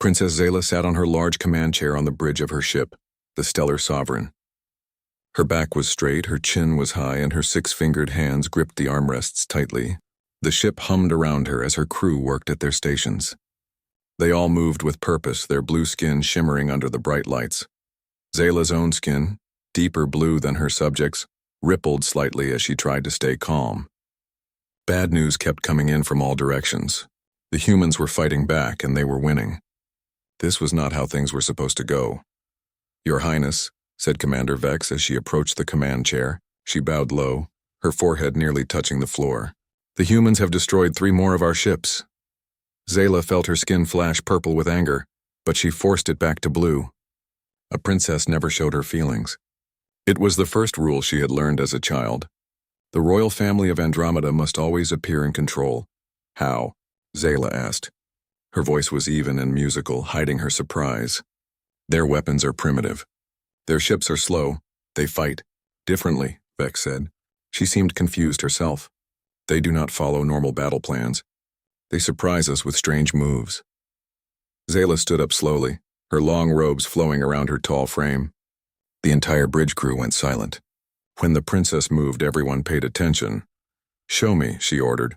Princess Zayla sat on her large command chair on the bridge of her ship, the Stellar Sovereign. Her back was straight, her chin was high, and her six-fingered hands gripped the armrests tightly. The ship hummed around her as her crew worked at their stations. They all moved with purpose, their blue skin shimmering under the bright lights. Zayla's own skin, deeper blue than her subjects, rippled slightly as she tried to stay calm. Bad news kept coming in from all directions. The humans were fighting back, and they were winning. This was not how things were supposed to go. "Your Highness," said Commander Vex as she approached the command chair. She bowed low, her forehead nearly touching the floor. "The humans have destroyed 3 more of our ships." Zayla felt her skin flash purple with anger, but she forced it back to blue. A princess never showed her feelings. It was the first rule she had learned as a child. The royal family of Andromeda must always appear in control. "How?" Zayla asked. Her voice was even and musical, hiding her surprise. "Their weapons are primitive. Their ships are slow. They fight differently," Vex said. She seemed confused herself. "They do not follow normal battle plans. They surprise us with strange moves." Zayla stood up slowly, her long robes flowing around her tall frame. The entire bridge crew went silent. When the princess moved, everyone paid attention. "Show me," she ordered.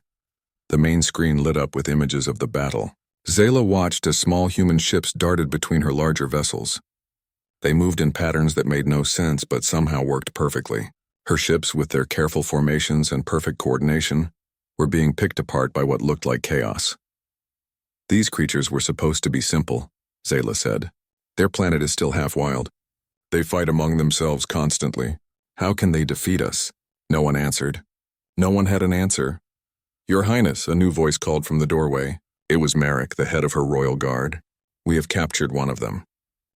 The main screen lit up with images of the battle. Zayla watched as small human ships darted between her larger vessels. They moved in patterns that made no sense but somehow worked perfectly. Her ships, with their careful formations and perfect coordination, were being picked apart by what looked like chaos. "These creatures were supposed to be simple," Zayla said. "Their planet is still half wild. They fight among themselves constantly. How can they defeat us?" No one answered. No one had an answer. "Your Highness," a new voice called from the doorway. It was Merrick, the head of her royal guard. "We have captured one of them.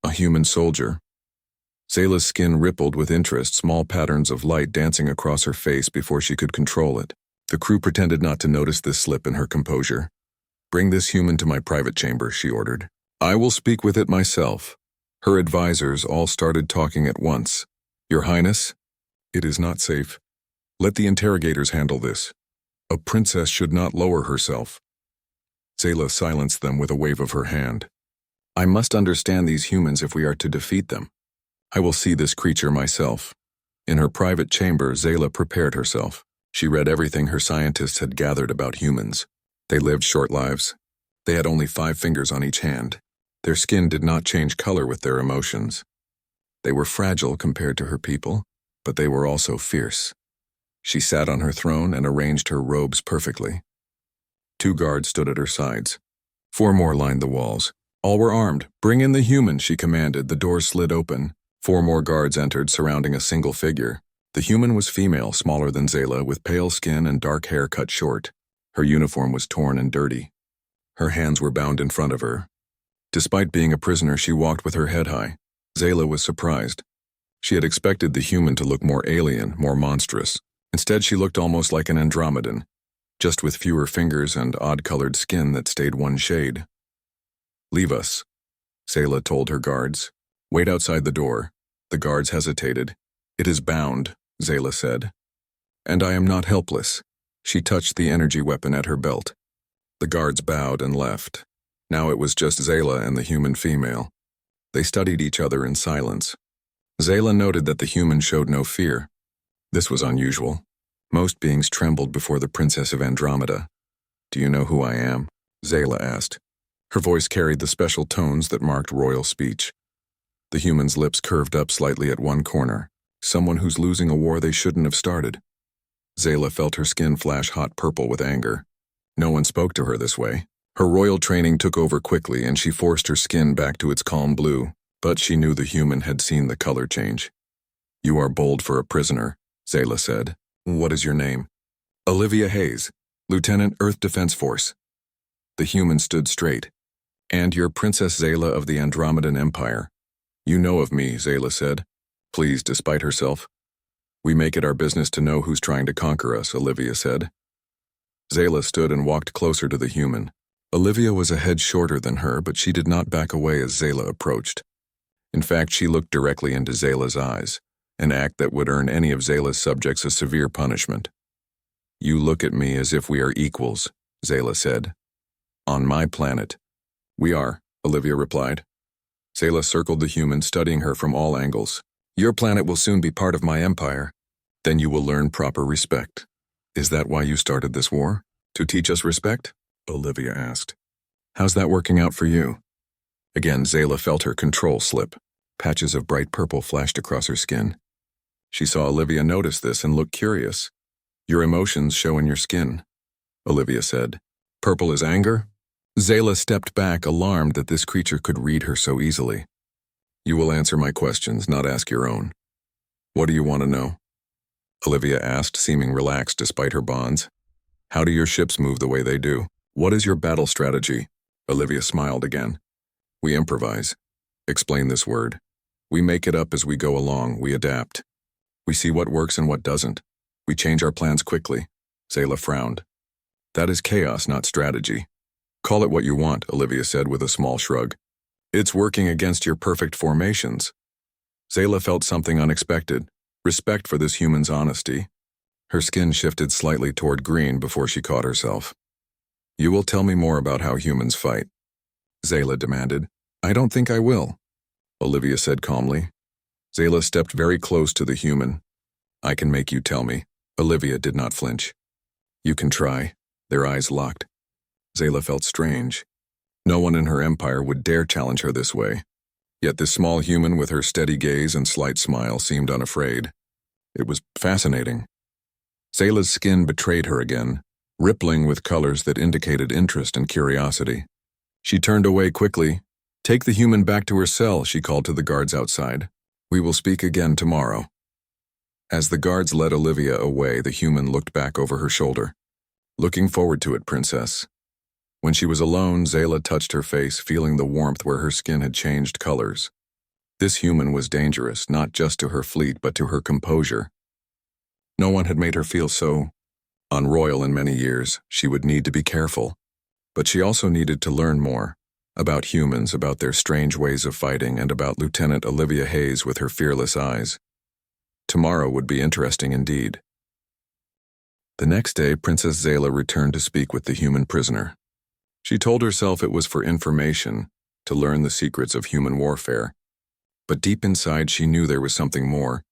A human soldier." Zayla's skin rippled with interest, small patterns of light dancing across her face before she could control it. The crew pretended not to notice this slip in her composure. "Bring this human to my private chamber," she ordered. "I will speak with it myself." Her advisors all started talking at once. "Your Highness, it is not safe. Let the interrogators handle this. A princess should not lower herself." Zayla silenced them with a wave of her hand. "I must understand these humans if we are to defeat them. I will see this creature myself." In her private chamber, Zayla prepared herself. She read everything her scientists had gathered about humans. They lived short lives. They had only 5 fingers on each hand. Their skin did not change color with their emotions. They were fragile compared to her people, but they were also fierce. She sat on her throne and arranged her robes perfectly. 2 guards stood at her sides. 4 more lined the walls. All were armed. "Bring in the human," she commanded. The doors slid open. 4 more guards entered, surrounding a single figure. The human was female, smaller than Zayla, with pale skin and dark hair cut short. Her uniform was torn and dirty. Her hands were bound in front of her. Despite being a prisoner, she walked with her head high. Zayla was surprised. She had expected the human to look more alien, more monstrous. Instead, she looked almost like an Andromedan, just with fewer fingers and odd-colored skin that stayed one shade. "Leave us," Zayla told her guards. "Wait outside the door." The guards hesitated. "It is bound," Zayla said. "And I am not helpless." She touched the energy weapon at her belt. The guards bowed and left. Now it was just Zayla and the human female. They studied each other in silence. Zayla noted that the human showed no fear. This was unusual. Most beings trembled before the Princess of Andromeda. "Do you know who I am?" Zayla asked. Her voice carried the special tones that marked royal speech. The human's lips curved up slightly at one corner. Someone who's losing a war they shouldn't have started. Zayla felt her skin flash hot purple with anger. No one spoke to her this way. Her royal training took over quickly, and she forced her skin back to its calm blue, but she knew the human had seen the color change. "You are bold for a prisoner," Zayla said. "What is your name?" "Olivia Hayes, Lieutenant, Earth Defense Force." The human stood straight. "And you're Princess Zayla of the Andromedan Empire." "You know of me," Zayla said, pleased despite herself. "We make it our business to know who's trying to conquer us," Olivia said. Zayla stood and walked closer to the human. Olivia was a head shorter than her, but she did not back away as Zayla approached. In fact, she looked directly into Zayla's eyes, an act that would earn any of Zayla's subjects a severe punishment. "You look at me as if we are equals," Zayla said. "On my planet, we are," Olivia replied. Zayla circled the human, studying her from all angles. Your planet will soon be part of my empire. Then you will learn proper respect. Is that why you started this war? To teach us respect? Olivia asked. How's that working out for you? Again, Zayla felt her control slip. Patches of bright purple flashed across her skin. She saw Olivia notice this and look curious. Your emotions show in your skin, Olivia said. Purple is anger? Zayla stepped back, alarmed that this creature could read her so easily. You will answer my questions, not ask your own. What do you want to know? Olivia asked, seeming relaxed despite her bonds. How do your ships move the way they do? What is your battle strategy? Olivia smiled again. We improvise. Explain this word. We make it up as we go along, we adapt. We see what works and what doesn't. We change our plans quickly. Zayla frowned. That is chaos, not strategy. Call it what you want, Olivia said with a small shrug. It's working against your perfect formations. Zayla felt something unexpected, respect for this human's honesty. Her skin shifted slightly toward green before she caught herself. You will tell me more about how humans fight, Zayla demanded. I don't think I will, Olivia said calmly. Zayla stepped very close to the human. I can make you tell me. Olivia did not flinch. You can try. Their eyes locked. Zayla felt strange. No one in her empire would dare challenge her this way. Yet this small human with her steady gaze and slight smile seemed unafraid. It was fascinating. Zayla's skin betrayed her again, rippling with colors that indicated interest and curiosity. She turned away quickly. Take the human back to her cell, she called to the guards outside. We will speak again tomorrow. As the guards led Olivia away, the human looked back over her shoulder. Looking forward to it, princess. When she was alone, Zayla touched her face, feeling the warmth where her skin had changed colors. This human was dangerous, not just to her fleet, but to her composure. No one had made her feel so unroyal in many years. She would need to be careful. But she also needed to learn more. About humans, about their strange ways of fighting, and about Lieutenant Olivia Hayes with her fearless eyes. Tomorrow would be interesting indeed. The next day, Princess Zayla returned to speak with the human prisoner. She told herself it was for information, to learn the secrets of human warfare. But deep inside, she knew there was something more.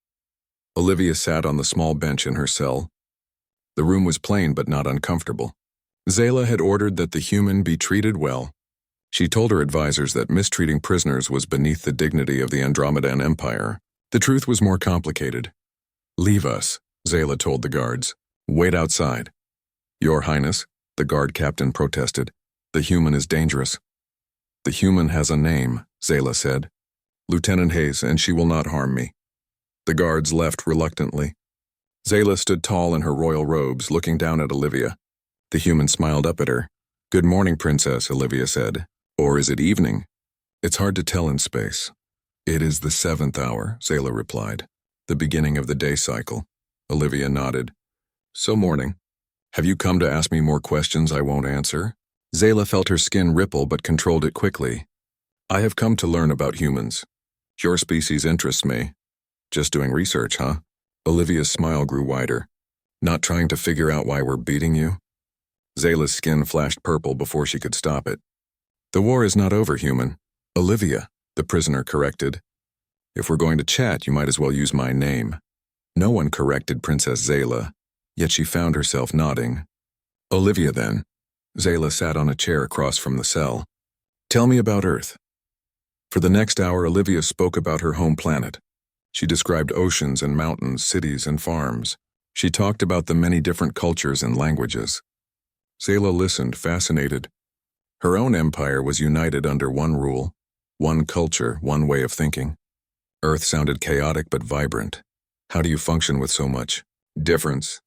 Olivia sat on the small bench in her cell. The room was plain but not uncomfortable. Zayla had ordered that the human be treated well. She told her advisors that mistreating prisoners was beneath the dignity of the Andromedan Empire. The truth was more complicated. Leave us, Zayla told the guards. Wait outside. Your Highness, the guard captain protested. The human is dangerous. The human has a name, Zayla said. Lieutenant Hayes, and she will not harm me. The guards left reluctantly. Zayla stood tall in her royal robes, looking down at Olivia. The human smiled up at her. Good morning, Princess, Olivia said. Or is it evening? It's hard to tell in space. It is the 7th hour, Zayla replied. The beginning of the day cycle. Olivia nodded. So morning. Have you come to ask me more questions I won't answer? Zayla felt her skin ripple but controlled it quickly. I have come to learn about humans. Your species interests me. Just doing research, huh? Olivia's smile grew wider. Not trying to figure out why we're beating you? Zayla's skin flashed purple before she could stop it. The war is not over, human. Olivia, the prisoner corrected. If we're going to chat, you might as well use my name. No one corrected Princess Zayla, yet she found herself nodding. Olivia, then. Zayla sat on a chair across from the cell. Tell me about Earth. For the next hour, Olivia spoke about her home planet. She described oceans and mountains, cities and farms. She talked about the many different cultures and languages. Zayla listened, fascinated. Her own empire was united under one rule, one culture, one way of thinking. Earth sounded chaotic but vibrant. How do you function with so much difference?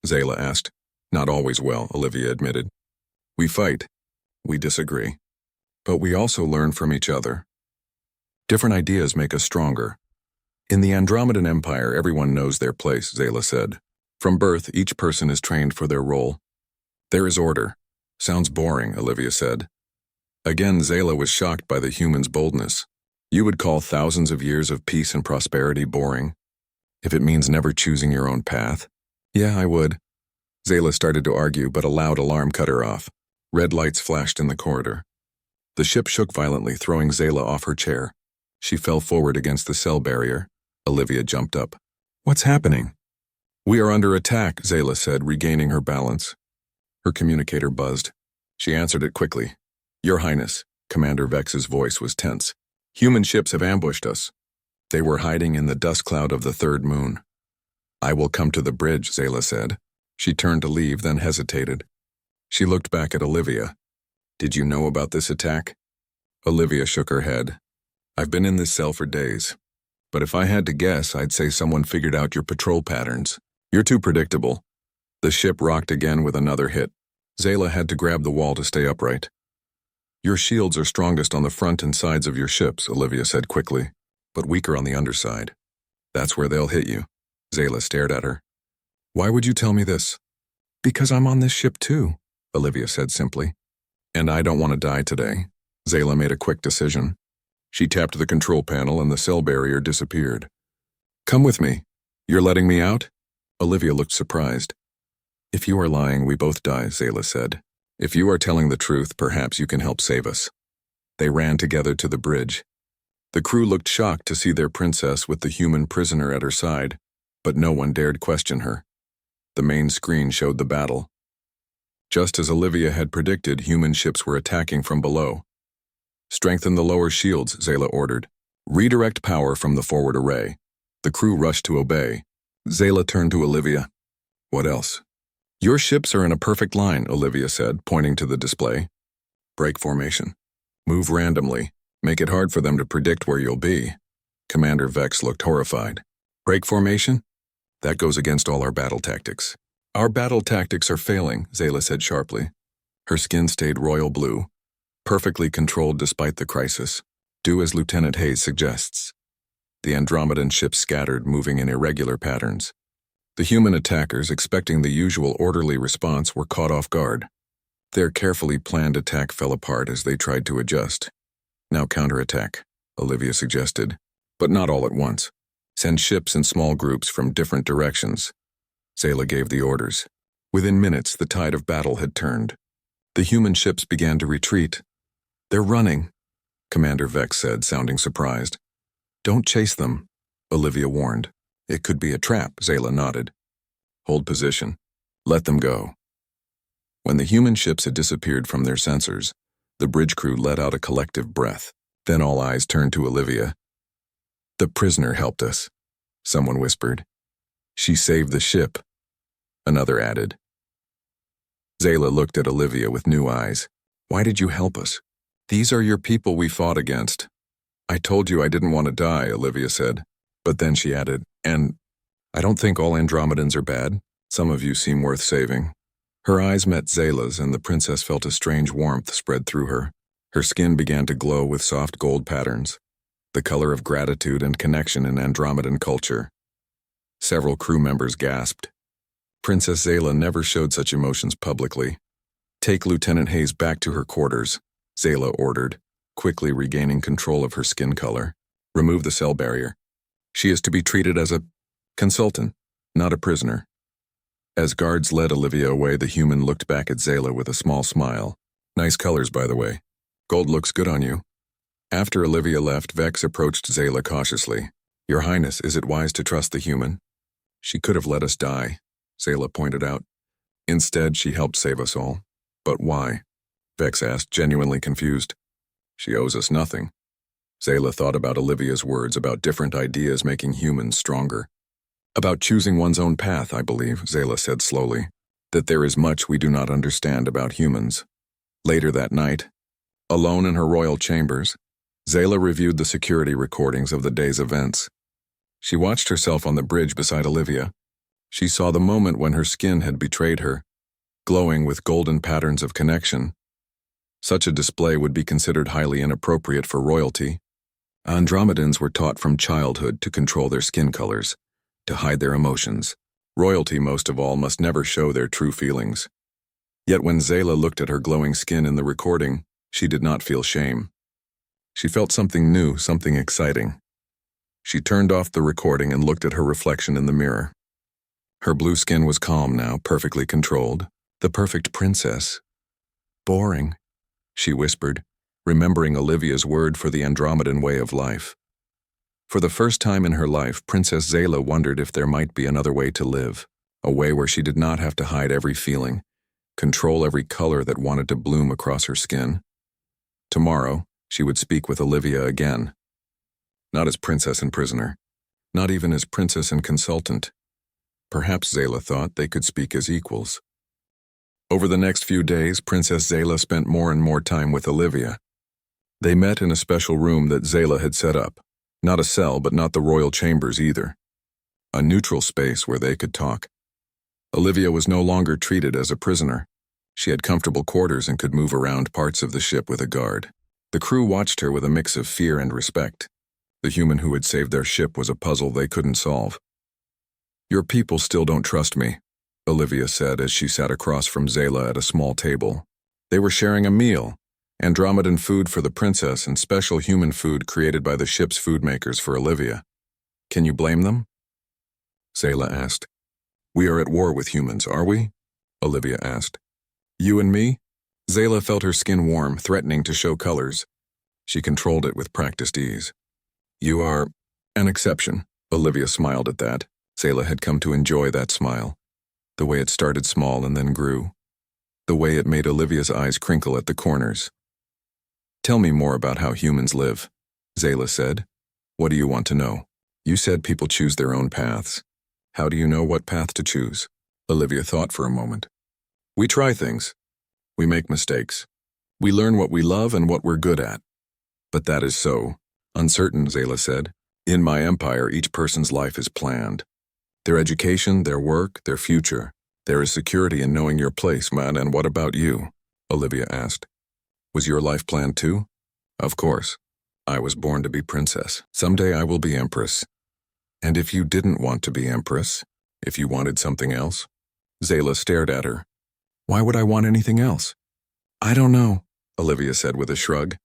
Zayla asked. Not always well, Olivia admitted. We fight. We disagree. But we also learn from each other. Different ideas make us stronger. In the Andromedan Empire, everyone knows their place, Zayla said. From birth, each person is trained for their role. There is order. Sounds boring, Olivia said. Again, Zayla was shocked by the human's boldness. You would call thousands of years of peace and prosperity boring? If it means never choosing your own path? Yeah, I would. Zayla started to argue, but a loud alarm cut her off. Red lights flashed in the corridor. The ship shook violently, throwing Zayla off her chair. She fell forward against the cell barrier. Olivia jumped up. What's happening? We are under attack, Zayla said, regaining her balance. Her communicator buzzed. She answered it quickly. Your Highness, Commander Vex's voice was tense. Human ships have ambushed us. They were hiding in the dust cloud of the third moon. I will come to the bridge, Zayla said. She turned to leave, then hesitated. She looked back at Olivia. Did you know about this attack? Olivia shook her head. I've been in this cell for days. But if I had to guess, I'd say someone figured out your patrol patterns. You're too predictable. The ship rocked again with another hit. Zayla had to grab the wall to stay upright. Your shields are strongest on the front and sides of your ships, Olivia said quickly, but weaker on the underside. That's where they'll hit you. Zayla stared at her. Why would you tell me this? Because I'm on this ship too, Olivia said simply. And I don't want to die today. Zayla made a quick decision. She tapped the control panel and the cell barrier disappeared. Come with me. You're letting me out? Olivia looked surprised. If you are lying, we both die, Zayla said. If you are telling the truth, perhaps you can help save us. They ran together to the bridge. The crew looked shocked to see their princess with the human prisoner at her side, but no one dared question her. The main screen showed the battle. Just as Olivia had predicted, human ships were attacking from below. Strengthen the lower shields, Zayla ordered. Redirect power from the forward array. The crew rushed to obey. Zayla turned to Olivia. What else? Your ships are in a perfect line, Olivia said, pointing to the display. Break formation. Move randomly. Make it hard for them to predict where you'll be. Commander Vex looked horrified. Break formation? That goes against all our battle tactics. Our battle tactics are failing, Zayla said sharply. Her skin stayed royal blue, perfectly controlled despite the crisis. Do as Lieutenant Hayes suggests. The Andromedan ships scattered, moving in irregular patterns. The human attackers, expecting the usual orderly response, were caught off guard. Their carefully planned attack fell apart as they tried to adjust. Now counterattack, Olivia suggested, but not all at once. Send ships in small groups from different directions. Zayla gave the orders. Within minutes, the tide of battle had turned. The human ships began to retreat. They're running, Commander Vex said, sounding surprised. Don't chase them, Olivia warned. It could be a trap, Zayla nodded. Hold position. Let them go. When the human ships had disappeared from their sensors, the bridge crew let out a collective breath. Then all eyes turned to Olivia. The prisoner helped us, someone whispered. She saved the ship, another added. Zayla looked at Olivia with new eyes. Why did you help us? These are your people we fought against. I told you I didn't want to die, Olivia said. But then she added, and I don't think all Andromedans are bad. Some of you seem worth saving. Her eyes met Zayla's, and the princess felt a strange warmth spread through her. Her skin began to glow with soft gold patterns, the color of gratitude and connection in Andromedan culture. Several crew members gasped. Princess Zayla never showed such emotions publicly. Take Lieutenant Hayes back to her quarters, Zayla ordered, quickly regaining control of her skin color. Remove the cell barrier. She is to be treated as a consultant, not a prisoner. As guards led Olivia away, the human looked back at Zayla with a small smile. Nice colors, by the way. Gold looks good on you. After Olivia left, Vex approached Zayla cautiously. Your Highness, is it wise to trust the human? She could have let us die, Zayla pointed out. Instead, she helped save us all. But why? Vex asked, genuinely confused. She owes us nothing. Zayla thought about Olivia's words about different ideas making humans stronger. About choosing one's own path, I believe, Zayla said slowly, that there is much we do not understand about humans. Later that night, alone in her royal chambers, Zayla reviewed the security recordings of the day's events. She watched herself on the bridge beside Olivia. She saw the moment when her skin had betrayed her, glowing with golden patterns of connection. Such a display would be considered highly inappropriate for royalty. Andromedans were taught from childhood to control their skin colors, to hide their emotions. Royalty, most of all, must never show their true feelings. Yet when Zayla looked at her glowing skin in the recording, she did not feel shame. She felt something new, something exciting. She turned off the recording and looked at her reflection in the mirror. Her blue skin was calm now, perfectly controlled. The perfect princess. Boring, she whispered. remembering Olivia's word for the Andromedan way of life. For the first time in her life, Princess Zayla wondered if there might be another way to live, a way where she did not have to hide every feeling, control every color that wanted to bloom across her skin. Tomorrow, she would speak with Olivia again. Not as princess and prisoner, not even as princess and consultant. Perhaps Zayla thought they could speak as equals. Over the next few days, Princess Zayla spent more and more time with Olivia. They met in a special room that Zayla had set up. Not a cell, but not the royal chambers either. A neutral space where they could talk. Olivia was no longer treated as a prisoner. She had comfortable quarters and could move around parts of the ship with a guard. The crew watched her with a mix of fear and respect. The human who had saved their ship was a puzzle they couldn't solve. "Your people still don't trust me," Olivia said as she sat across from Zayla at a small table. They were sharing a meal, Andromedan food for the princess and special human food created by the ship's food makers for Olivia. "Can you blame them?" Zayla asked. "We are at war with humans, are we?" Olivia asked. "You and me?" Zayla felt her skin warm, threatening to show colors. She controlled it with practiced ease. "You are an exception." Olivia smiled at that. Zayla had come to enjoy that smile. The way it started small and then grew. The way it made Olivia's eyes crinkle at the corners. "Tell me more about how humans live," Zayla said. "What do you want to know? You said people choose their own paths. How do you know what path to choose?" Olivia thought for a moment. "We try things. We make mistakes. We learn what we love and what we're good at." "But that is so uncertain," Zayla said. "In my empire, each person's life is planned. Their education, their work, their future. There is security in knowing your place, man, and what about you?" Olivia asked. "Was your life planned too?" "Of course. I was born to be princess. Someday I will be empress." "And if you didn't want to be empress? If you wanted something else?" Zayla stared at her. "Why would I want anything else?" "I don't know," Olivia said with a shrug.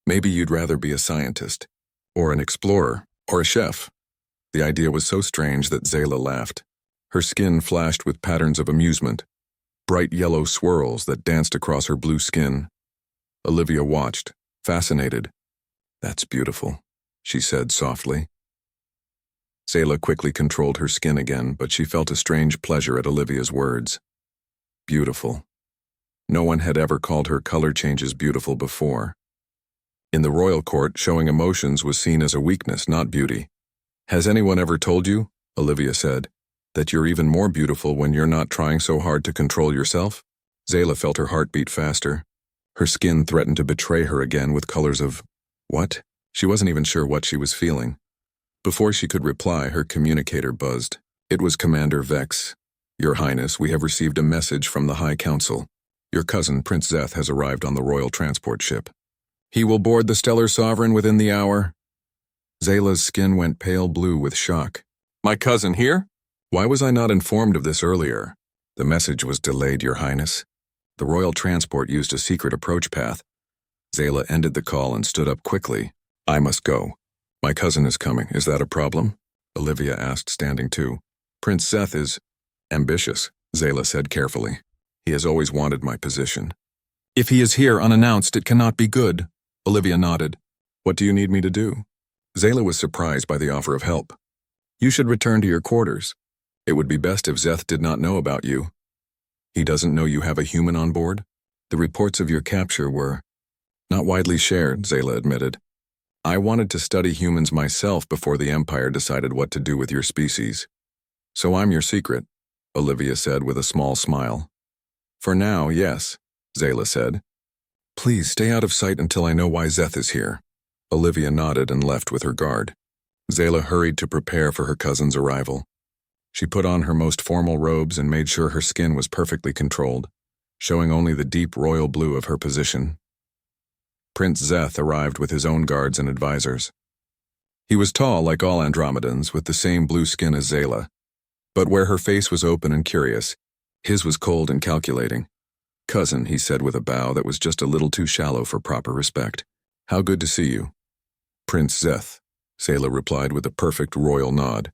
"Maybe you'd rather be a scientist, or an explorer, or a chef." The idea was so strange that Zayla laughed. Her skin flashed with patterns of amusement, bright yellow swirls that danced across her blue skin. Olivia watched, fascinated. "That's beautiful," she said softly. Zayla quickly controlled her skin again, but she felt a strange pleasure at Olivia's words. Beautiful. No one had ever called her color changes beautiful before. In the royal court, showing emotions was seen as a weakness, not beauty. "Has anyone ever told you," Olivia said, "that you're even more beautiful when you're not trying so hard to control yourself?" Zayla felt her heart beat faster. Her skin threatened to betray her again with colors of what? She wasn't even sure what she was feeling. Before she could reply, her communicator buzzed. It was Commander Vex. "Your Highness, we have received a message from the High Council. Your cousin, Prince Zeth, has arrived on the royal transport ship. He will board the Stellar Sovereign within the hour." Zayla's skin went pale blue with shock. "My cousin here? Why was I not informed of this earlier?" "The message was delayed, Your Highness. The royal transport used a secret approach path." Zayla ended the call and stood up quickly. "I must go. My cousin is coming. Is that a problem?" Olivia asked, standing too. "Prince Zeth is ambitious," Zayla said carefully. "He has always wanted my position." "If he is here unannounced, it cannot be good." Olivia nodded. "What do you need me to do?" Zayla was surprised by the offer of help. "You should return to your quarters. It would be best if Zeth did not know about you." "He doesn't know you have a human on board?" "The reports of your capture were not widely shared," Zayla admitted. "I wanted to study humans myself before the Empire decided what to do with your species. So I'm your secret," Olivia said with a small smile. "For now, yes," Zayla said. "Please stay out of sight until I know why Zeth is here." Olivia nodded and left with her guard. Zayla hurried to prepare for her cousin's arrival. She put on her most formal robes and made sure her skin was perfectly controlled, showing only the deep royal blue of her position. Prince Zeth arrived with his own guards and advisors. He was tall like all Andromedans, with the same blue skin as Zayla. But where her face was open and curious, his was cold and calculating. "Cousin," he said with a bow that was just a little too shallow for proper respect. "How good to see you." "Prince Zeth," Zayla replied with a perfect royal nod.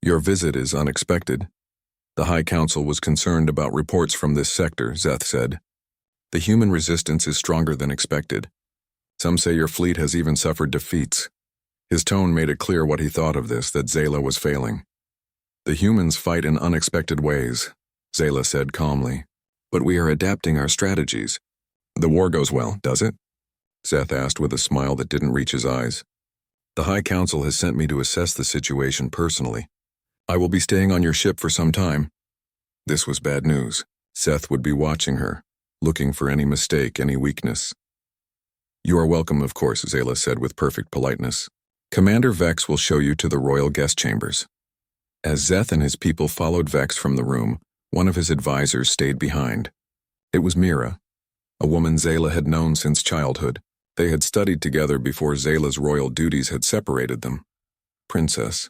"Your visit is unexpected." "The High Council was concerned about reports from this sector," Zeth said. "The human resistance is stronger than expected. Some say your fleet has even suffered defeats. His tone made it clear what he thought of this, that Zayla was failing. The humans fight in unexpected ways, Zayla said calmly. But we are adapting our strategies. The war goes well, does it? Zeth asked with a smile that didn't reach his eyes. The High Council has sent me to assess the situation personally. I will be staying on your ship for some time. This was bad news. Seth would be watching her, looking for any mistake, any weakness. You are welcome, of course, Zayla said with perfect politeness. Commander Vex will show you to the royal guest chambers. As Zeth and his people followed Vex from the room, one of his advisors stayed behind. It was Mira, a woman Zayla had known since childhood. They had studied together before Zayla's royal duties had separated them. Princess,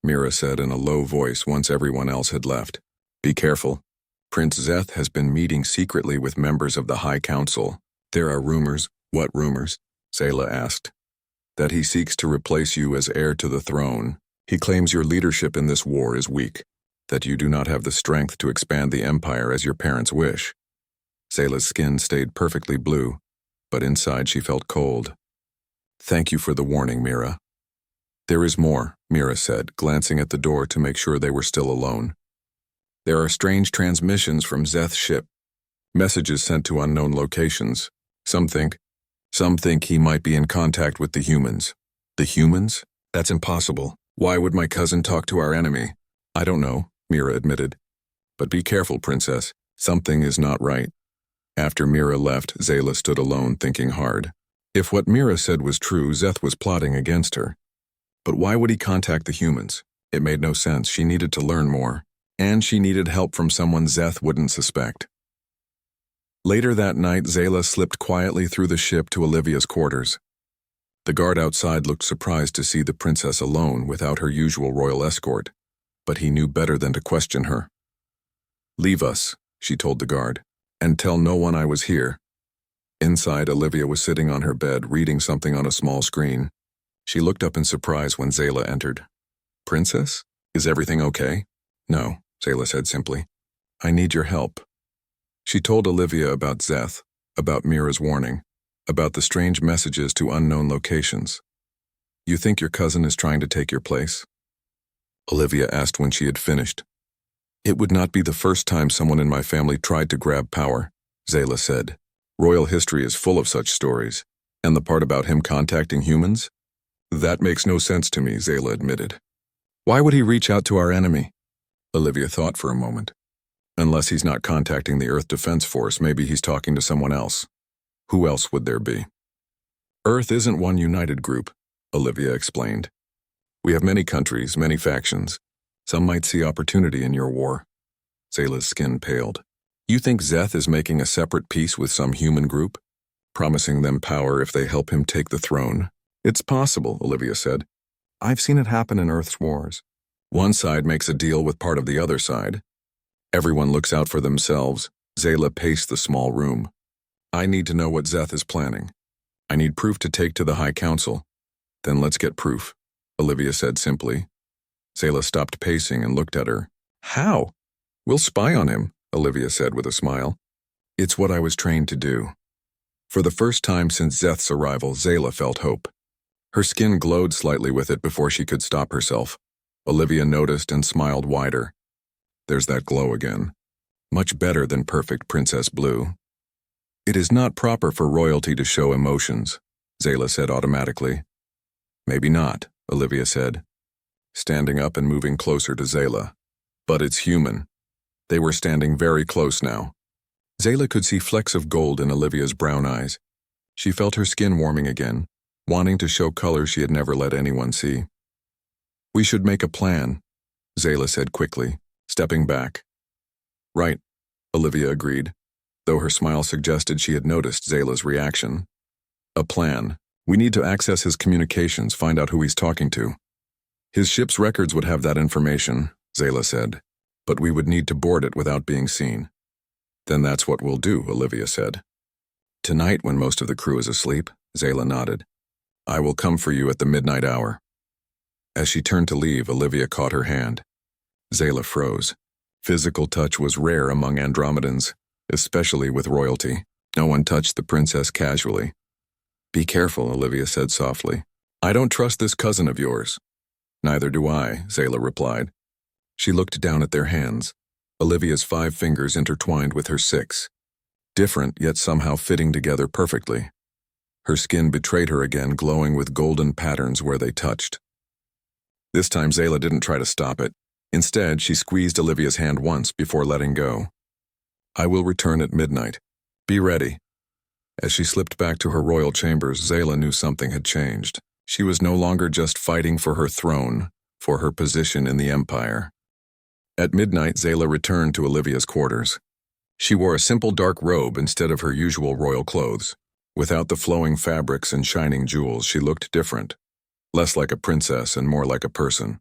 Mira said in a low voice once everyone else had left. Be careful. Prince Zeth has been meeting secretly with members of the High Council. There are rumors. What rumors? Zayla asked. That he seeks to replace you as heir to the throne. He claims your leadership in this war is weak, that you do not have the strength to expand the empire as your parents wish. Zayla's skin stayed perfectly blue, but inside she felt cold. Thank you for the warning, Mira. There is more, Mira said, glancing at the door to make sure they were still alone. There are strange transmissions from Zeth's ship, messages sent to unknown locations. Some think he might be in contact with the humans. The humans? That's impossible. Why would my cousin talk to our enemy? I don't know, Mira admitted. But be careful, Princess. Something is not right. After Mira left, Zayla stood alone, thinking hard. If what Mira said was true, Zeth was plotting against her. But why would he contact the humans? It made no sense. She needed to learn more. And she needed help from someone Zeth wouldn't suspect. Later that night, Zayla slipped quietly through the ship to Olivia's quarters. The guard outside looked surprised to see the princess alone without her usual royal escort, but he knew better than to question her. Leave us, she told the guard, and tell no one I was here. Inside, Olivia was sitting on her bed, reading something on a small screen. She looked up in surprise when Zayla entered. Princess? Is everything okay? No, Zayla said simply. I need your help. She told Olivia about Zeth, about Mira's warning, about the strange messages to unknown locations. You think your cousin is trying to take your place? Olivia asked when she had finished. It would not be the first time someone in my family tried to grab power, Zayla said. Royal history is full of such stories. And the part about him contacting humans? That makes no sense to me, Zayla admitted. Why would he reach out to our enemy? Olivia thought for a moment. Unless he's not contacting the Earth Defense Force, maybe he's talking to someone else. Who else would there be? Earth isn't one united group, Olivia explained. We have many countries, many factions. Some might see opportunity in your war. Zayla's skin paled. You think Zeth is making a separate peace with some human group? Promising them power if they help him take the throne? It's possible, Olivia said. I've seen it happen in Earth's wars. One side makes a deal with part of the other side. Everyone looks out for themselves. Zayla paced the small room. I need to know what Zeth is planning. I need proof to take to the High Council. Then let's get proof, Olivia said simply. Zayla stopped pacing and looked at her. How? We'll spy on him, Olivia said with a smile. It's what I was trained to do. For the first time since Zeth's arrival, Zayla felt hope. Her skin glowed slightly with it before she could stop herself. Olivia noticed and smiled wider. There's that glow again. Much better than perfect princess blue. It is not proper for royalty to show emotions, Zayla said automatically. Maybe not, Olivia said, standing up and moving closer to Zayla. But it's human. They were standing very close now. Zayla could see flecks of gold in Olivia's brown eyes. She felt her skin warming again, wanting to show color she had never let anyone see. We should make a plan, Zayla said quickly, stepping back. Right, Olivia agreed, though her smile suggested she had noticed Zayla's reaction. A plan. We need to access his communications, find out who he's talking to. His ship's records would have that information, Zayla said, but we would need to board it without being seen. Then that's what we'll do, Olivia said. Tonight, when most of the crew is asleep, Zayla nodded. I will come for you at the midnight hour. As she turned to leave, Olivia caught her hand. Zayla froze. Physical touch was rare among Andromedans, especially with royalty. No one touched the princess casually. Be careful, Olivia said softly. I don't trust this cousin of yours. Neither do I, Zayla replied. She looked down at their hands. Olivia's 5 fingers intertwined with her 6. Different, yet somehow fitting together perfectly. Her skin betrayed her again, glowing with golden patterns where they touched. This time Zayla didn't try to stop it. Instead, she squeezed Olivia's hand once before letting go. I will return at midnight. Be ready. As she slipped back to her royal chambers, Zayla knew something had changed. She was no longer just fighting for her throne, for her position in the Empire. At midnight, Zayla returned to Olivia's quarters. She wore a simple dark robe instead of her usual royal clothes. Without the flowing fabrics and shining jewels, she looked different. Less like a princess and more like a person.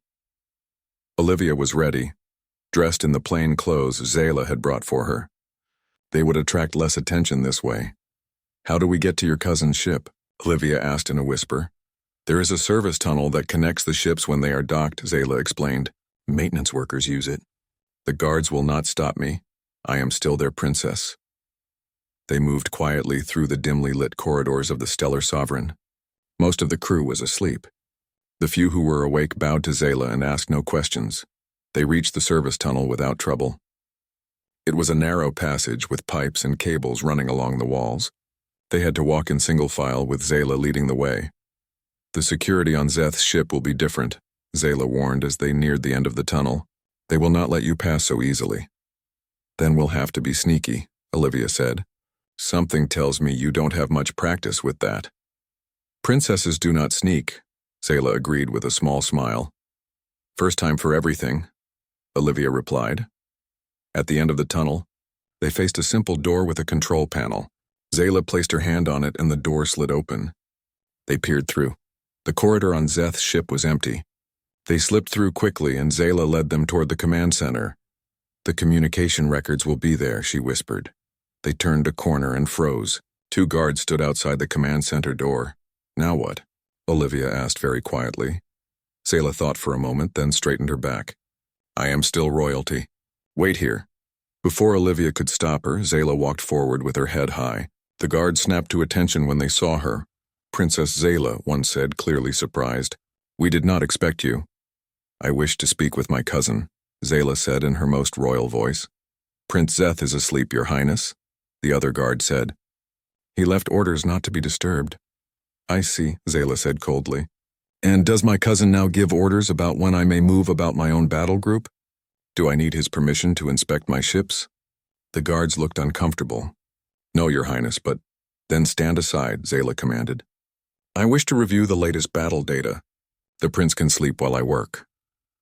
Olivia was ready, dressed in the plain clothes Zayla had brought for her. They would attract less attention this way. How do we get to your cousin's ship? Olivia asked in a whisper. There is a service tunnel that connects the ships when they are docked, Zayla explained. Maintenance workers use it. The guards will not stop me. I am still their princess. They moved quietly through the dimly lit corridors of the Stellar Sovereign. Most of the crew was asleep. The few who were awake bowed to Zayla and asked no questions. They reached the service tunnel without trouble. It was a narrow passage with pipes and cables running along the walls. They had to walk in single file with Zayla leading the way. The security on Zeth's ship will be different, Zayla warned as they neared the end of the tunnel. They will not let you pass so easily. Then we'll have to be sneaky, Olivia said. Something tells me you don't have much practice with that. Princesses do not sneak, Zayla agreed with a small smile. First time for everything, Olivia replied. At the end of the tunnel, they faced a simple door with a control panel. Zayla placed her hand on it and the door slid open. They peered through. The corridor on Zeth's ship was empty. They slipped through quickly and Zayla led them toward the command center. The communication records will be there, she whispered. They turned a corner and froze. 2 guards stood outside the command center door. Now what? Olivia asked very quietly. Zayla thought for a moment, then straightened her back. I am still royalty. Wait here. Before Olivia could stop her, Zayla walked forward with her head high. The guards snapped to attention when they saw her. Princess Zayla, one said, clearly surprised. We did not expect you. I wish to speak with my cousin, Zayla said in her most royal voice. Prince Zeth is asleep, Your Highness, the other guard said. He left orders not to be disturbed. I see, Zayla said coldly. And does my cousin now give orders about when I may move about my own battle group? Do I need his permission to inspect my ships? The guards looked uncomfortable. No, Your Highness, but then stand aside, Zayla commanded. I wish to review the latest battle data. The prince can sleep while I work.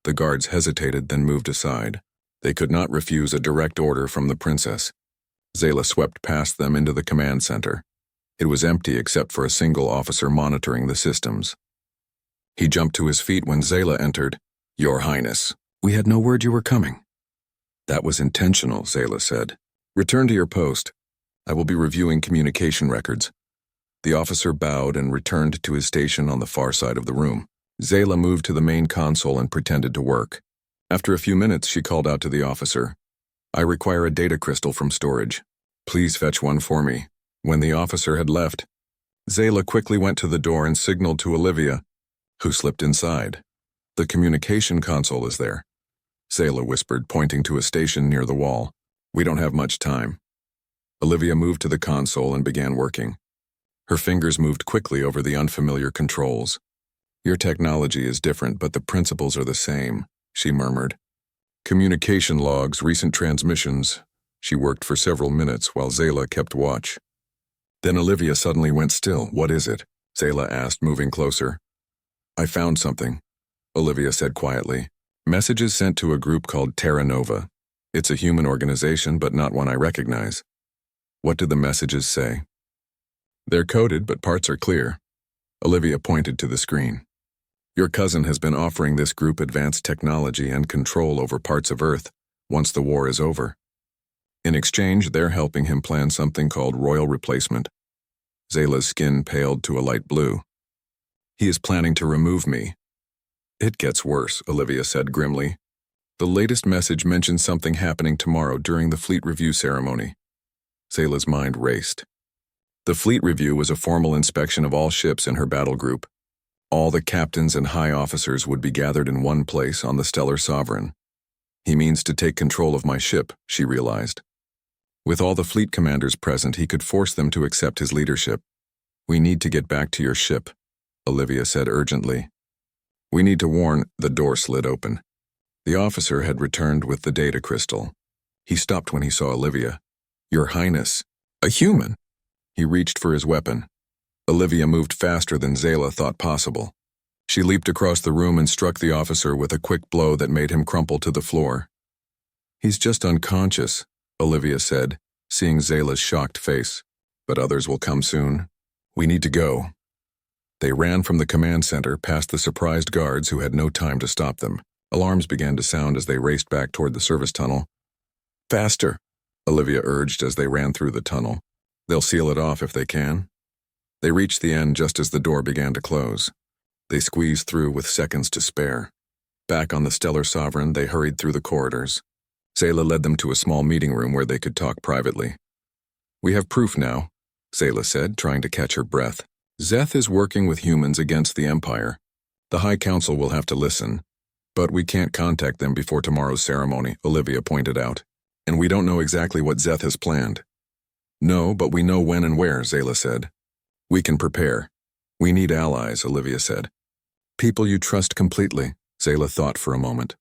The guards hesitated, then moved aside. They could not refuse a direct order from the princess. Zayla swept past them into the command center. It was empty except for a single officer monitoring the systems. He jumped to his feet when Zayla entered. Your Highness, we had no word you were coming. That was intentional, Zayla said. Return to your post. I will be reviewing communication records. The officer bowed and returned to his station on the far side of the room. Zayla moved to the main console and pretended to work. After a few minutes, she called out to the officer. I require a data crystal from storage. Please fetch one for me. When the officer had left, Zayla quickly went to the door and signaled to Olivia, who slipped inside. The communication console is there, Zayla whispered, pointing to a station near the wall. We don't have much time. Olivia moved to the console and began working. Her fingers moved quickly over the unfamiliar controls. Your technology is different, but the principles are the same, she murmured. Communication logs, recent transmissions. She worked for several minutes while Zayla kept watch. Then Olivia suddenly went still. What is it? Zayla asked, moving closer. I found something, Olivia said quietly. Messages sent to a group called Terra Nova. It's a human organization, but not one I recognize. What did the messages say? They're coded, but parts are clear. Olivia pointed to the screen. Your cousin has been offering this group advanced technology and control over parts of Earth once the war is over. In exchange, they're helping him plan something called royal replacement. Zayla's skin paled to a light blue. He is planning to remove me. It gets worse, Olivia said grimly. The latest message mentions something happening tomorrow during the fleet review ceremony. Zayla's mind raced. The fleet review was a formal inspection of all ships in her battle group. All the captains and high officers would be gathered in one place on the Stellar Sovereign. He means to take control of my ship, she realized. With all the fleet commanders present, he could force them to accept his leadership. We need to get back to your ship, Olivia said urgently. We need to warn. The door slid open. The officer had returned with the data crystal. He stopped when he saw Olivia. Your Highness, a human. He reached for his weapon. Olivia moved faster than Zayla thought possible. She leaped across the room and struck the officer with a quick blow that made him crumple to the floor. He's just unconscious, Olivia said, seeing Zayla's shocked face. But others will come soon. We need to go. They ran from the command center past the surprised guards who had no time to stop them. Alarms began to sound as they raced back toward the service tunnel. Faster, Olivia urged as they ran through the tunnel. They'll seal it off if they can. They reached the end just as the door began to close. They squeezed through with seconds to spare. Back on the Stellar Sovereign, they hurried through the corridors. Zayla led them to a small meeting room where they could talk privately. We have proof now, Zayla said, trying to catch her breath. Zeth is working with humans against the Empire. The High Council will have to listen. But we can't contact them before tomorrow's ceremony, Olivia pointed out. And we don't know exactly what Zeth has planned. No, but we know when and where, Zayla said. We can prepare. We need allies, Olivia said. People you trust completely, Zayla thought for a moment.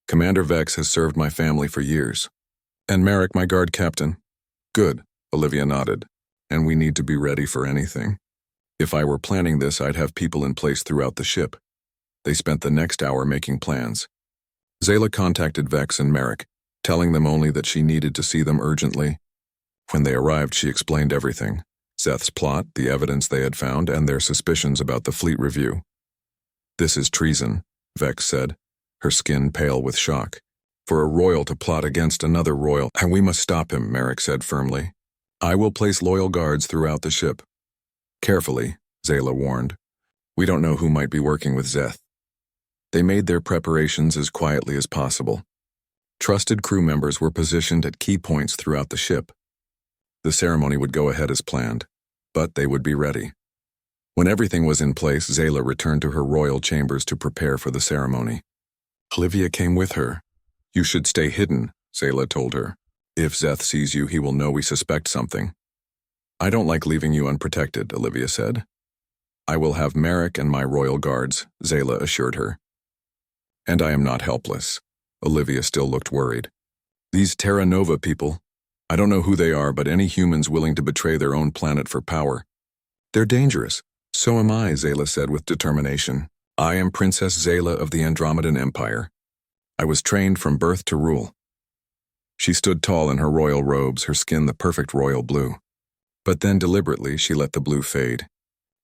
Commander Vex has served my family for years. And Merrick, my guard captain. Good, Olivia nodded. And we need to be ready for anything. If I were planning this, I'd have people in place throughout the ship. They spent the next hour making plans. Zayla contacted Vex and Merrick, telling them only that she needed to see them urgently. When they arrived, she explained everything. Zeth's plot, the evidence they had found, and their suspicions about the fleet review. This is treason, Vex said, her skin pale with shock. For a royal to plot against another royal, and we must stop him, Merrick said firmly. I will place loyal guards throughout the ship. Carefully, Zayla warned. We don't know who might be working with Zeth. They made their preparations as quietly as possible. Trusted crew members were positioned at key points throughout the ship. The ceremony would go ahead as planned, but they would be ready. When everything was in place, Zayla returned to her royal chambers to prepare for the ceremony. Olivia came with her. You should stay hidden, Zayla told her. If Zeth sees you, he will know we suspect something. I don't like leaving you unprotected, Olivia said. I will have Merrick and my royal guards, Zayla assured her. And I am not helpless. Olivia still looked worried. These Terra Nova people, I don't know who they are, but any humans willing to betray their own planet for power. They're dangerous. So am I, Zayla said with determination. I am Princess Zayla of the Andromedan Empire. I was trained from birth to rule. She stood tall in her royal robes, her skin the perfect royal blue. But then deliberately she let the blue fade.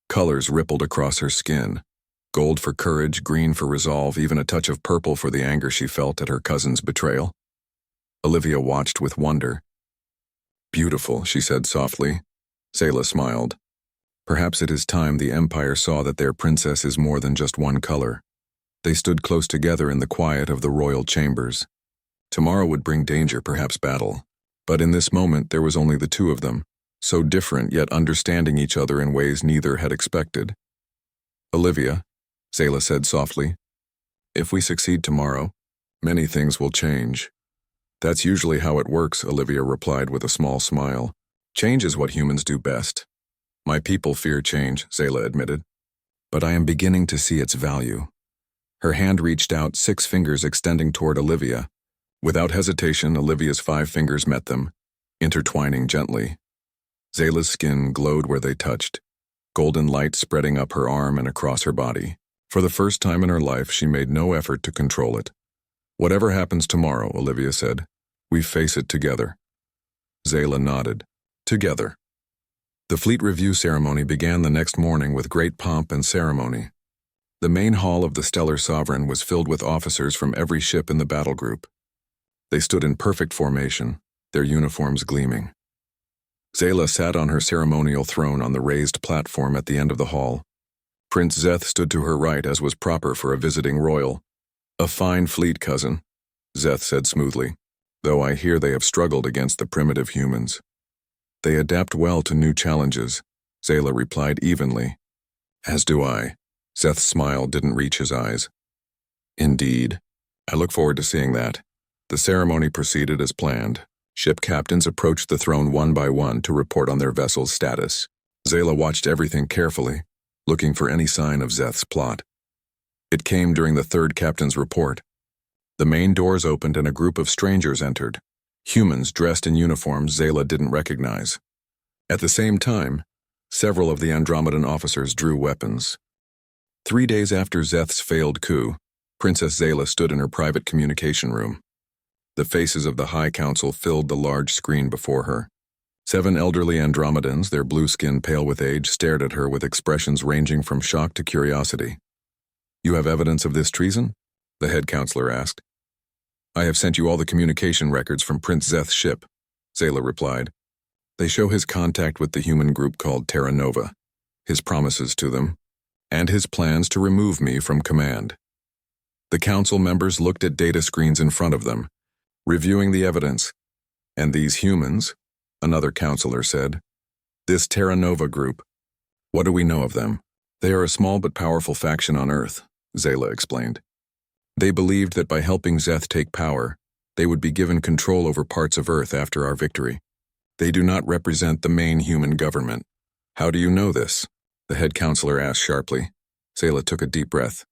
Colors rippled across her skin. Gold for courage, green for resolve, even a touch of purple for the anger she felt at her cousin's betrayal. Olivia watched with wonder. Beautiful, she said softly. Zayla smiled. Perhaps it is time the Empire saw that their princess is more than just one color. They stood close together in the quiet of the royal chambers. Tomorrow would bring danger, perhaps battle. But in this moment there was only the two of them, so different yet understanding each other in ways neither had expected. Olivia, Zayla said softly, if we succeed tomorrow, many things will change. That's usually how it works, Olivia replied with a small smile. Change is what humans do best. My people fear change, Zayla admitted. But I am beginning to see its value. Her hand reached out, 6 fingers extending toward Olivia. Without hesitation, Olivia's 5 fingers met them, intertwining gently. Zayla's skin glowed where they touched, golden light spreading up her arm and across her body. For the first time in her life, she made no effort to control it. Whatever happens tomorrow, Olivia said, we face it together. Zayla nodded. Together. The fleet review ceremony began the next morning with great pomp and ceremony. The main hall of the Stellar Sovereign was filled with officers from every ship in the battle group. They stood in perfect formation, their uniforms gleaming. Zayla sat on her ceremonial throne on the raised platform at the end of the hall. Prince Zeth stood to her right, as was proper for a visiting royal. A fine fleet, cousin, Zeth said smoothly, though I hear they have struggled against the primitive humans. They adapt well to new challenges, Zayla replied evenly. As do I. Zeth's smile didn't reach his eyes. Indeed. I look forward to seeing that. The ceremony proceeded as planned. Ship captains approached the throne one by one to report on their vessel's status. Zayla watched everything carefully, looking for any sign of Zeth's plot. It came during the third captain's report. The main doors opened and a group of strangers entered. Humans dressed in uniforms Zayla didn't recognize. At the same time, several of the Andromedan officers drew weapons. 3 days after Zeth's failed coup, Princess Zayla stood in her private communication room. The faces of the High Council filled the large screen before her. 7 elderly Andromedans, their blue skin pale with age, stared at her with expressions ranging from shock to curiosity. You have evidence of this treason? The head counselor asked. I have sent you all the communication records from Prince Zeth's ship, Zayla replied. They show his contact with the human group called Terra Nova, his promises to them, and his plans to remove me from command. The council members looked at data screens in front of them, reviewing the evidence. And these humans, another counselor said, this Terra Nova group, what do we know of them? They are a small but powerful faction on Earth, Zayla explained. They believed that by helping Zeth take power, they would be given control over parts of Earth after our victory. They do not represent the main human government. How do you know this? The head counselor asked sharply. Zayla took a deep breath.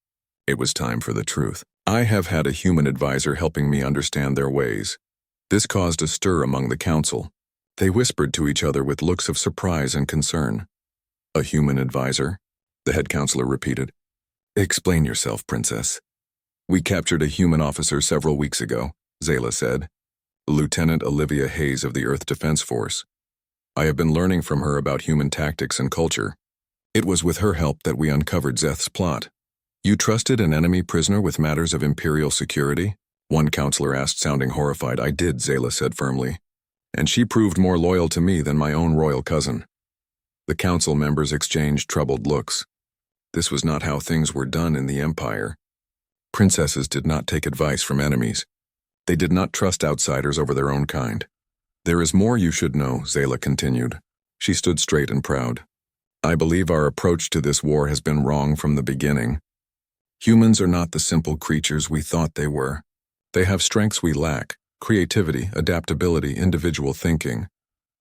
It was time for the truth. I have had a human advisor helping me understand their ways. This caused a stir among the council. They whispered to each other with looks of surprise and concern. A human advisor? The head counselor repeated. Explain yourself, Princess. We captured a human officer several weeks ago, Zayla said. Lieutenant Olivia Hayes of the Earth Defense Force. I have been learning from her about human tactics and culture. It was with her help that we uncovered Zeth's plot. You trusted an enemy prisoner with matters of imperial security? One counselor asked, sounding horrified. I did, Zayla said firmly. And she proved more loyal to me than my own royal cousin. The council members exchanged troubled looks. This was not how things were done in the Empire. Princesses did not take advice from enemies. They did not trust outsiders over their own kind. There is more you should know, Zayla continued. She stood straight and proud. I believe our approach to this war has been wrong from the beginning. Humans are not the simple creatures we thought they were. They have strengths we lack: creativity, adaptability, individual thinking.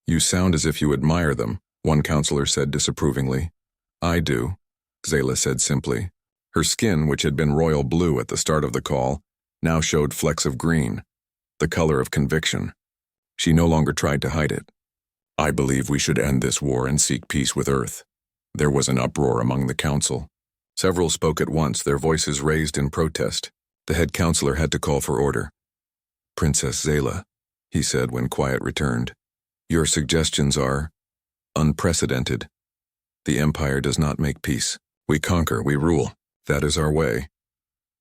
You sound as if you admire them, one counselor said disapprovingly. I do, Zayla said simply. Her skin, which had been royal blue at the start of the call, now showed flecks of green, the color of conviction. She no longer tried to hide it. I believe we should end this war and seek peace with Earth. There was an uproar among the council. Several spoke at once, their voices raised in protest. The head counselor had to call for order. Princess Zayla, he said when quiet returned, your suggestions are unprecedented. The Empire does not make peace. We conquer, we rule. That is our way.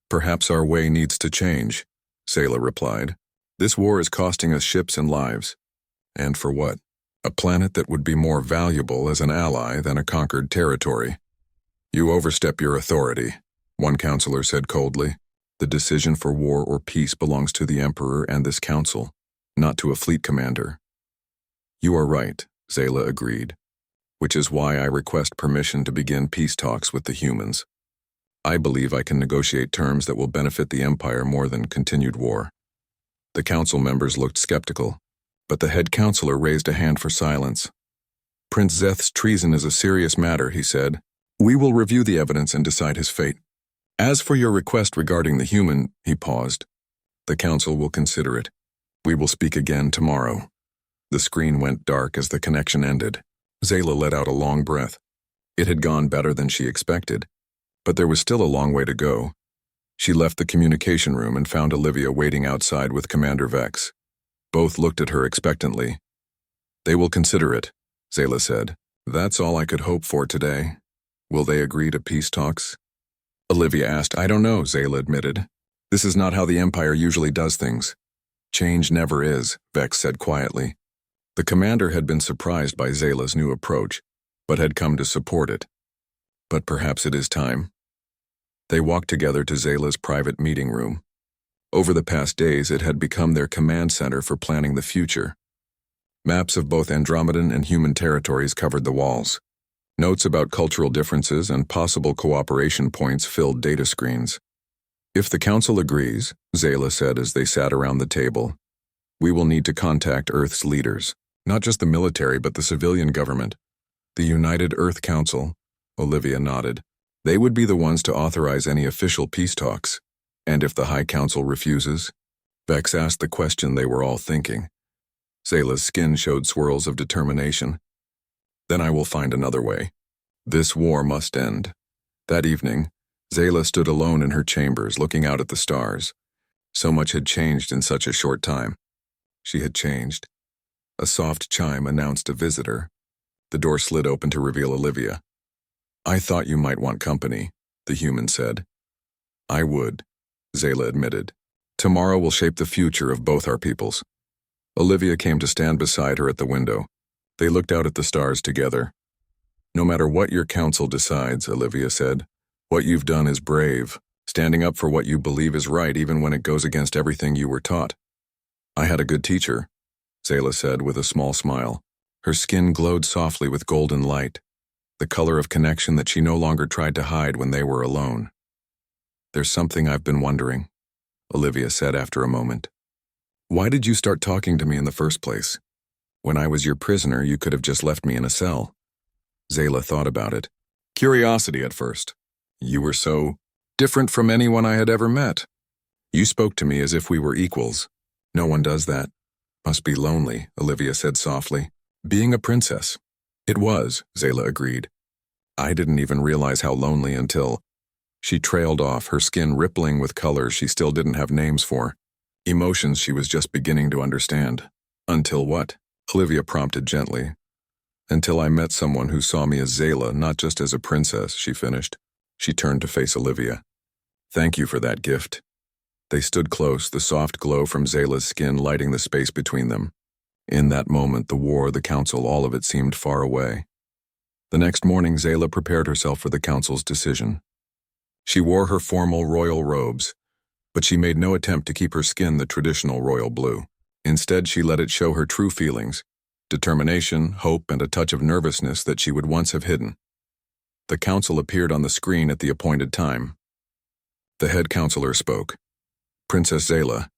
Perhaps our way needs to change, Zayla replied. This war is costing us ships and lives. And for what? A planet that would be more valuable as an ally than a conquered territory. You overstep your authority, one counselor said coldly. The decision for war or peace belongs to the Emperor and this council, not to a fleet commander. You are right, Zayla agreed, which is why I request permission to begin peace talks with the humans. I believe I can negotiate terms that will benefit the Empire more than continued war. The council members looked skeptical, but the head counselor raised a hand for silence. Prince Zeth's treason is a serious matter, he said. We will review the evidence and decide his fate. As for your request regarding the human, he paused. The council will consider it. We will speak again tomorrow. The screen went dark as the connection ended. Zayla let out a long breath. It had gone better than she expected, but there was still a long way to go. She left the communication room and found Olivia waiting outside with Commander Vex. Both looked at her expectantly. They will consider it, Zayla said. That's all I could hope for today. Will they agree to peace talks? Olivia asked. I don't know, Zayla admitted. This is not how the Empire usually does things. Change never is, Vex said quietly. The commander had been surprised by Zayla's new approach, but had come to support it. But perhaps it is time. They walked together to Zayla's private meeting room. Over the past days, it had become their command center for planning the future. Maps of both Andromedan and human territories covered the walls. Notes about cultural differences and possible cooperation points filled data screens. If the Council agrees, Zayla said as they sat around the table, we will need to contact Earth's leaders, not just the military but the civilian government. The United Earth Council, Olivia nodded. They would be the ones to authorize any official peace talks. And if the High Council refuses? Vex asked the question they were all thinking. Zayla's skin showed swirls of determination. Then I will find another way. This war must end. That evening, Zayla stood alone in her chambers looking out at the stars. So much had changed in such a short time. She had changed. A soft chime announced a visitor. The door slid open to reveal Olivia. I thought you might want company, the human said. I would, Zayla admitted. Tomorrow will shape the future of both our peoples. Olivia came to stand beside her at the window. They looked out at the stars together. No matter what your council decides, Olivia said, what you've done is brave, standing up for what you believe is right even when it goes against everything you were taught. I had a good teacher, Zayla said with a small smile. Her skin glowed softly with golden light, the color of connection that she no longer tried to hide when they were alone. There's something I've been wondering, Olivia said after a moment. Why did you start talking to me in the first place? When I was your prisoner, you could have just left me in a cell. Zayla thought about it. Curiosity at first. You were so different from anyone I had ever met. You spoke to me as if we were equals. No one does that. Must be lonely, Olivia said softly. Being a princess. It was, Zayla agreed. I didn't even realize how lonely until... She trailed off, her skin rippling with colors she still didn't have names for. Emotions she was just beginning to understand. Until what? Olivia prompted gently. Until I met someone who saw me as Zayla, not just as a princess, she finished. She turned to face Olivia. Thank you for that gift. They stood close, the soft glow from Zayla's skin lighting the space between them. In that moment, the war, the council, all of it seemed far away. The next morning, Zayla prepared herself for the council's decision. She wore her formal royal robes, but she made no attempt to keep her skin the traditional royal blue. Instead, she let it show her true feelings, determination, hope, and a touch of nervousness that she would once have hidden. The council appeared on the screen at the appointed time. The head counselor spoke. Princess Zayla,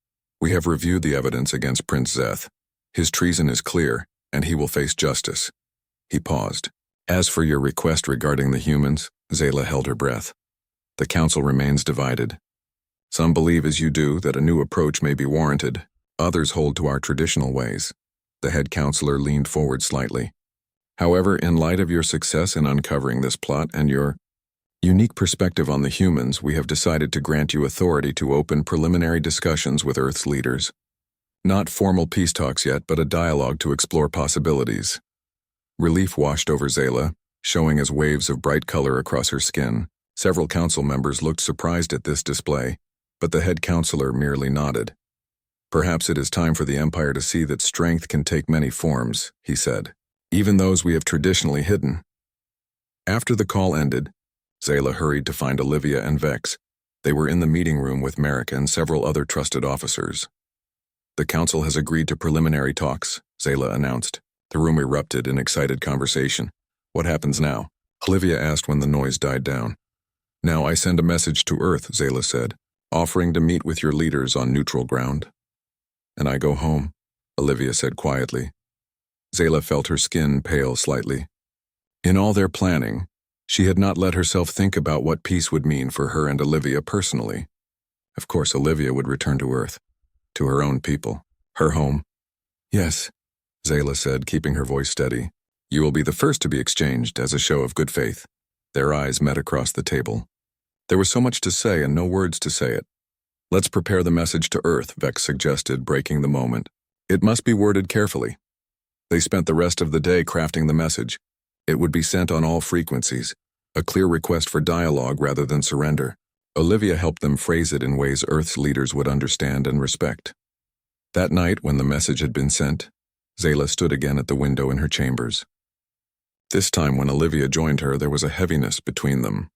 we have reviewed the evidence against Prince Zeth. His treason is clear, and he will face justice. He paused. As for your request regarding the humans, Zayla held her breath. The council remains divided. Some believe, as you do, that a new approach may be warranted. Others hold to our traditional ways. The head counselor leaned forward slightly. However, in light of your success in uncovering this plot and your unique perspective on the humans, we have decided to grant you authority to open preliminary discussions with Earth's leaders. Not formal peace talks yet, but a dialogue to explore possibilities. Relief washed over Zayla, showing as waves of bright color across her skin. Several council members looked surprised at this display, but the head counselor merely nodded. Perhaps it is time for the Empire to see that strength can take many forms, he said, even those we have traditionally hidden. After the call ended, Zayla hurried to find Olivia and Vex. They were in the meeting room with Merrick and several other trusted officers. The council has agreed to preliminary talks, Zayla announced. The room erupted in excited conversation. What happens now? Olivia asked when the noise died down. Now I send a message to Earth, Zayla said, offering to meet with your leaders on neutral ground. And I go home, Olivia said quietly. Zayla felt her skin pale slightly. In all their planning, she had not let herself think about what peace would mean for her and Olivia personally. Of course, Olivia would return to Earth, to her own people, her home. Yes, Zayla said, keeping her voice steady. You will be the first to be exchanged as a show of good faith. Their eyes met across the table. There was so much to say and no words to say it. Let's prepare the message to Earth, Vex suggested, breaking the moment. It must be worded carefully. They spent the rest of the day crafting the message. It would be sent on all frequencies, a clear request for dialogue rather than surrender. Olivia helped them phrase it in ways Earth's leaders would understand and respect. That night, when the message had been sent, Zayla stood again at the window in her chambers. This time, when Olivia joined her, there was a heaviness between them.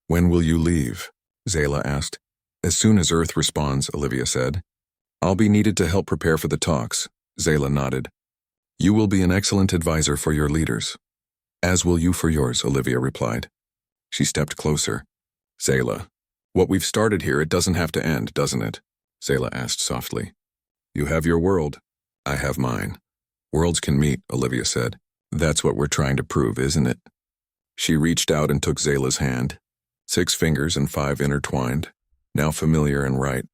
When will you leave? Zayla asked. As soon as Earth responds, Olivia said. I'll be needed to help prepare for the talks, Zayla nodded. You will be an excellent advisor for your leaders. As will you for yours, Olivia replied. She stepped closer. Zayla, what we've started here, it doesn't have to end, doesn't it? Zayla asked softly. You have your world. I have mine. Worlds can meet, Olivia said. That's what we're trying to prove, isn't it? She reached out and took Zayla's hand. 6 fingers and 5 intertwined, now familiar and right.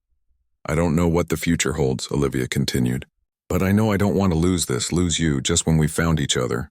I don't know what the future holds, Olivia continued. But I know I don't want to lose you just when we found each other.